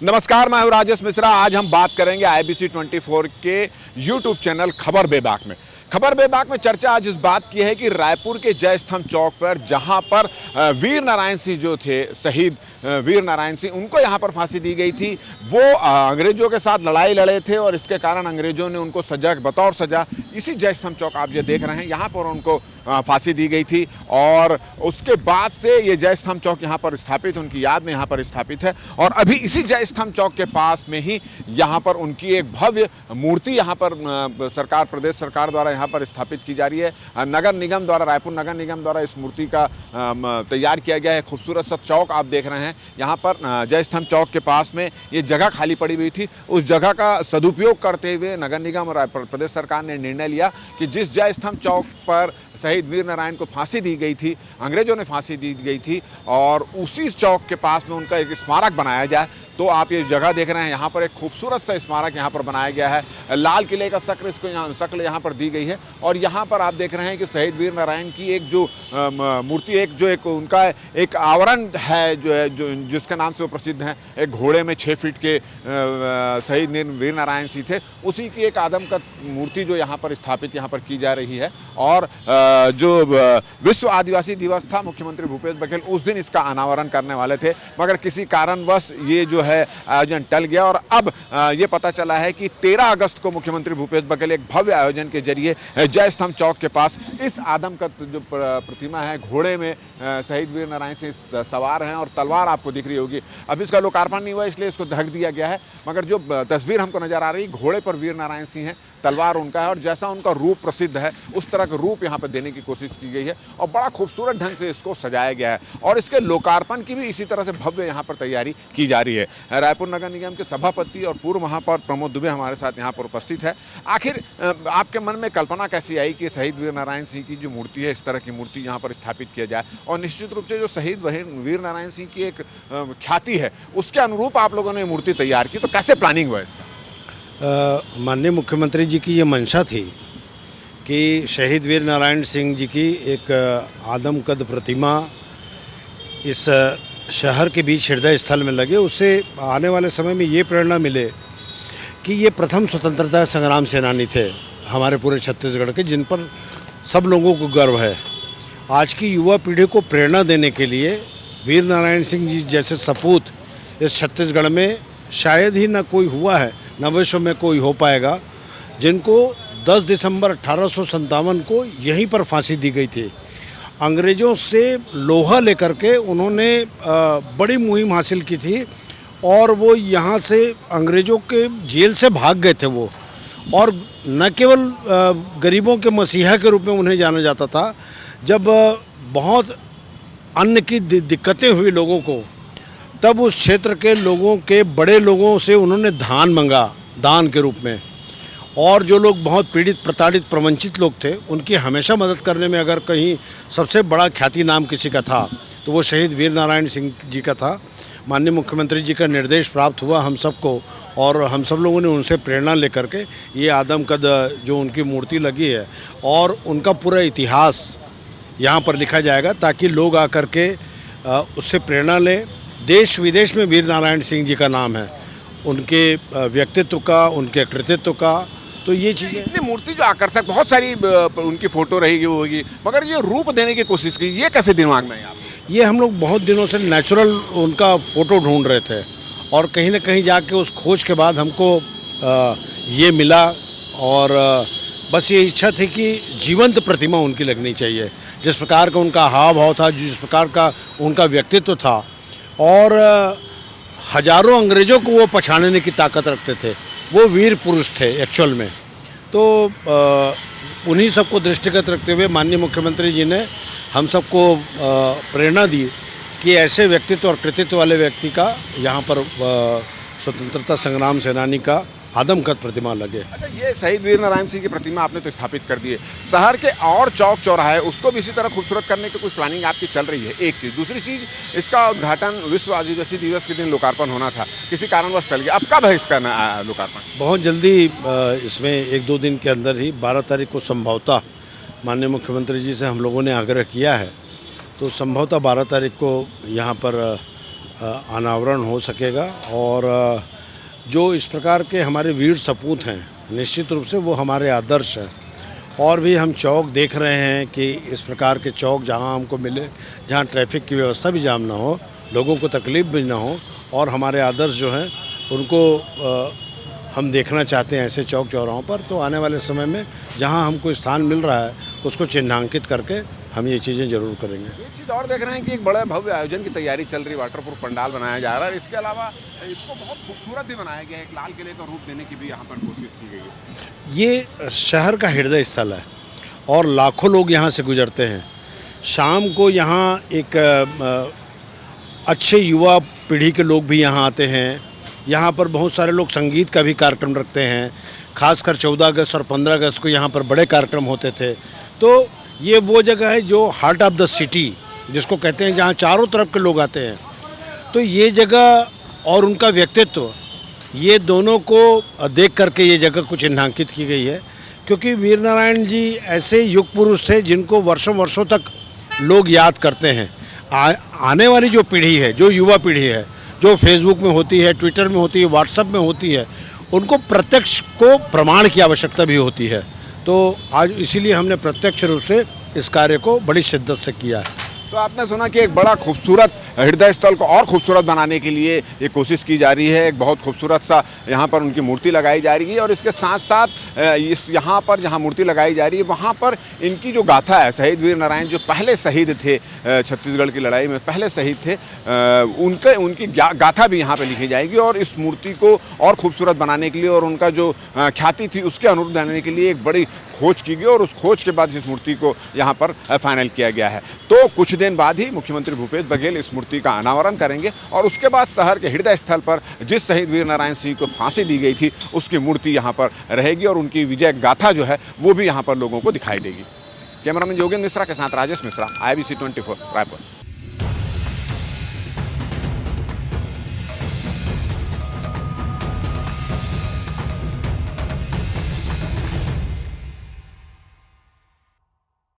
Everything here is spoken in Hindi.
नमस्कार, मैं हूं राजेश मिश्रा। आज हम बात करेंगे IBC 24 के YouTube चैनल खबर बेबाक में। खबर बेबाक में चर्चा आज इस बात की है कि रायपुर के जय स्तंभ चौक पर जहां पर वीर नारायण सिंह जो थे, शहीद वीर नारायण सिंह, उनको यहां पर फांसी दी गई थी। वो अंग्रेजों के साथ लड़ाई लड़े थे और इसके कारण अंग्रेजों ने उनको सजा, बतौर सजा इसी जय स्तंभ चौक आप ये देख रहे हैं, यहाँ पर उनको फांसी दी गई थी। और उसके बाद से ये जय स्तंभ चौक यहाँ पर स्थापित, उनकी याद में यहाँ पर स्थापित है। और अभी इसी जय स्तंभ चौक के पास में ही यहाँ पर उनकी एक भव्य मूर्ति यहाँ पर सरकार, प्रदेश सरकार द्वारा यहाँ पर स्थापित की जा रही है। नगर निगम द्वारा, रायपुर नगर निगम द्वारा इस मूर्ति का तैयार किया गया है। खूबसूरत सा चौक आप देख रहे हैं। यहाँ पर जय स्तंभ चौक के पास में ये जगह खाली पड़ी हुई थी। उस जगह का सदुपयोग करते हुए नगर निगम और प्रदेश सरकार ने निर्णय लिया कि जिस जय स्तंभ चौक पर शहीद वीर नारायण को फांसी दी गई थी, अंग्रेजों ने फांसी दी गई थी, और उसी चौक के पास में उनका एक स्मारक बनाया जाए। तो आप ये जगह देख रहे हैं, यहाँ पर एक खूबसूरत सा स्मारक यहाँ पर बनाया गया है। लाल किले का शक्ल यहाँ पर दी गई है। और यहाँ पर आप देख रहे हैं कि शहीद वीर नारायण की एक जो मूर्ति, एक उनका एक आवरण है जो जिसके नाम से वो प्रसिद्ध हैं। एक घोड़े में 6 फीट के शहीद वीर नारायण सिंह थे, उसी की एक आदमकद मूर्ति जो यहाँ पर स्थापित यहाँ पर की जा रही है। और जो विश्व आदिवासी दिवस था, मुख्यमंत्री भूपेश बघेल उस दिन इसका अनावरण करने वाले थे, मगर किसी कारणवश ये जो है आयोजन टल गया। और अब ये पता चला है कि 13 अगस्त को मुख्यमंत्री भूपेश बघेल एक भव्य आयोजन के जरिए जय स्तंभ चौक के पास इस आदमकद जो प्रतिमा है, घोड़े में शहीद वीर नारायण सिंह सवार हैं और तलवार आपको दिख रही होगी। अब इसका लोकार्पण नहीं हुआ, इसलिए इसको ढक दिया गया है। मगर जो तस्वीर हमको नजर आ रही, घोड़े पर वीर नारायण सिंह है, तलवार उनका है, और जैसा उनका रूप प्रसिद्ध है उस तरह का रूप यहाँ पर देने की कोशिश की गई है। और बड़ा खूबसूरत ढंग से इसको सजाया गया है। और इसके लोकार्पण की भी इसी तरह से भव्य यहाँ पर तैयारी की जा रही है। रायपुर नगर निगम के सभापति और पूर्व महापौर प्रमोद दुबे हमारे साथ यहाँ पर उपस्थित है। आखिर आपके मन में कल्पना कैसी आई कि शहीद वीर नारायण सिंह की जो मूर्ति है, इस तरह की मूर्ति यहाँ पर स्थापित किया जाए? और निश्चित रूप से जो शहीद वीर नारायण सिंह की एक ख्याति है, उसके अनुरूप आप लोगों ने मूर्ति तैयार की, तो कैसे प्लानिंग हुआ इसका? माननीय मुख्यमंत्री जी की ये मंशा थी कि शहीद वीर नारायण सिंह जी की एक आदमकद प्रतिमा इस शहर के बीच हृदय स्थल में लगे। उससे आने वाले समय में ये प्रेरणा मिले कि ये प्रथम स्वतंत्रता संग्राम सेनानी थे हमारे पूरे छत्तीसगढ़ के, जिन पर सब लोगों को गर्व है। आज की युवा पीढ़ी को प्रेरणा देने के लिए वीर नारायण सिंह जी जैसे सपूत इस छत्तीसगढ़ में शायद ही न कोई हुआ है, न विश्व में कोई हो पाएगा, जिनको 10 दिसंबर 1857 को यहीं पर फांसी दी गई थी। अंग्रेज़ों से लोहा लेकर के उन्होंने बड़ी मुहिम हासिल की थी, और वो यहाँ से अंग्रेज़ों के जेल से भाग गए थे वो। और न केवल गरीबों के मसीहा के रूप में उन्हें जाना जाता था। जब बहुत अन्न की दिक्कतें हुई लोगों को, तब उस क्षेत्र के लोगों के बड़े लोगों से उन्होंने धान मंगा दान के रूप में। और जो लोग बहुत पीड़ित, प्रताड़ित, प्रवंचित लोग थे, उनकी हमेशा मदद करने में अगर कहीं सबसे बड़ा ख्याति नाम किसी का था तो वो शहीद वीर नारायण सिंह जी का था। माननीय मुख्यमंत्री जी का निर्देश प्राप्त हुआ हम सबको, और हम सब लोगों ने उनसे प्रेरणा लेकर के ये आदमकद जो उनकी मूर्ति लगी है, और उनका पूरा इतिहास यहाँ पर लिखा जाएगा, ताकि लोग आकर के उससे प्रेरणा लें। देश विदेश में वीर नारायण सिंह जी का नाम है, उनके व्यक्तित्व का, उनके कृतित्व का। तो ये चीज़ें, इतनी मूर्ति जो आकर्षक, बहुत सारी उनकी फोटो रहेगी, वो होगी, मगर ये रूप देने की कोशिश की, ये कैसे दिमाग में है? ये हम लोग बहुत दिनों से नेचुरल उनका फ़ोटो ढूंढ रहे थे, और कहीं ना कहीं जाके उस खोज के बाद हमको ये मिला। और बस ये इच्छा थी कि जीवंत प्रतिमा उनकी लगनी चाहिए, जिस प्रकार का उनका हाव भाव था, जिस प्रकार का उनका व्यक्तित्व था। और हजारों अंग्रेज़ों को वो पछाड़ने की ताकत रखते थे। वो वीर पुरुष थे एक्चुअल में। तो उन्हीं सबको दृष्टिगत रखते हुए माननीय मुख्यमंत्री जी ने हम सबको प्रेरणा दी कि ऐसे व्यक्तित्व और कृतित्व वाले व्यक्ति का यहाँ पर स्वतंत्रता संग्राम सेनानी का आदमकद प्रतिमा लगे। अच्छा, ये शहीद वीर नारायण सिंह की प्रतिमा आपने तो स्थापित कर दी है, शहर के और चौक चौराहे उसको भी इसी तरह खूबसूरत करने की कुछ प्लानिंग आपकी चल रही है? एक चीज़। दूसरी चीज़, इसका उद्घाटन विश्व आदिवासी दिवस के दिन लोकार्पण होना था, किसी कारणवश टल गया, अब कब है इसका लोकार्पण? बहुत जल्दी, इसमें 1-2 दिन के अंदर ही 12 तारीख को संभवतः माननीय मुख्यमंत्री जी से हम लोगों ने आग्रह किया है, तो संभवतः 12 तारीख को यहाँ पर अनावरण हो सकेगा। और जो इस प्रकार के हमारे वीर सपूत हैं, निश्चित रूप से वो हमारे आदर्श हैं। और भी हम चौक देख रहे हैं कि इस प्रकार के चौक जहां हमको मिले, जहां ट्रैफिक की व्यवस्था भी जाम ना हो, लोगों को तकलीफ भी ना हो, और हमारे आदर्श जो हैं उनको हम देखना चाहते हैं ऐसे चौक चौराहों पर। तो आने वाले समय में जहां हमको स्थान मिल रहा है उसको चिन्हांकित करके हम ये चीज़ें ज़रूर करेंगे। एक चीज़ और देख रहे हैं कि एक बड़ा भव्य आयोजन की तैयारी चल रही है, वाटरप्रूफ पंडाल बनाया जा रहा है। इसके अलावा इसको बहुत खूबसूरत भी बनाया गया है, एक लाल किले का रूप देने की भी यहाँ पर कोशिश की गई है। ये शहर का हृदय स्थल है और लाखों लोग यहाँ से गुजरते हैं। शाम को यहाँ एक अच्छे युवा पीढ़ी के लोग भी यहाँ आते हैं। यहाँ पर बहुत सारे लोग संगीत का भी कार्यक्रम रखते हैं। खासकर 14 अगस्त और 15 अगस्त को यहाँ पर बड़े कार्यक्रम होते थे। तो ये वो जगह है जो हार्ट ऑफ द सिटी जिसको कहते हैं, जहाँ चारों तरफ के लोग आते हैं। तो ये जगह और उनका व्यक्तित्व, ये दोनों को देख करके ये जगह कुछ चिन्हांकित की गई है। क्योंकि वीर नारायण जी ऐसे युग पुरुष थे जिनको वर्षों वर्षों तक लोग याद करते हैं। आने वाली जो पीढ़ी है, जो युवा पीढ़ी है, जो फेसबुक में होती है, ट्विटर में होती है, व्हाट्सएप में होती है, उनको प्रत्यक्ष को प्रमाण की आवश्यकता भी होती है। तो आज इसीलिए हमने प्रत्यक्ष रूप से इस कार्य को बड़ी शिद्दत से किया है। तो आपने सुना कि एक बड़ा खूबसूरत हृदय स्थल को और खूबसूरत बनाने के लिए ये कोशिश की जा रही है। एक बहुत खूबसूरत सा यहाँ पर उनकी मूर्ति लगाई जा रही है और इसके साथ साथ इस यहाँ पर जहाँ मूर्ति लगाई जा रही है वहाँ पर इनकी जो गाथा है, शहीद वीर नारायण जो पहले शहीद थे, छत्तीसगढ़ की लड़ाई में पहले शहीद थे, उनकी गाथा भी यहाँ पर लिखी जाएगी। और इस मूर्ति को और खूबसूरत बनाने के लिए और उनका जो ख्याति थी उसके अनुरूप बनाने के लिए एक बड़ी खोज की गई और उस खोज के बाद इस मूर्ति को यहाँ पर फाइनल किया गया है। तो कुछ दिन बाद ही मुख्यमंत्री भूपेश बघेल इस मूर्ति का अनावरण करेंगे और उसके बाद शहर के हृदय स्थल पर जिस शहीद वीर नारायण सिंह को फांसी दी गई थी उसकी मूर्ति यहाँ पर रहेगी और उनकी विजय गाथा जो है वो भी यहाँ पर लोगों को दिखाई देगी। कैमरामैन योगेंद्र मिश्रा के साथ राजेश मिश्रा, IBC 24 रायपुर।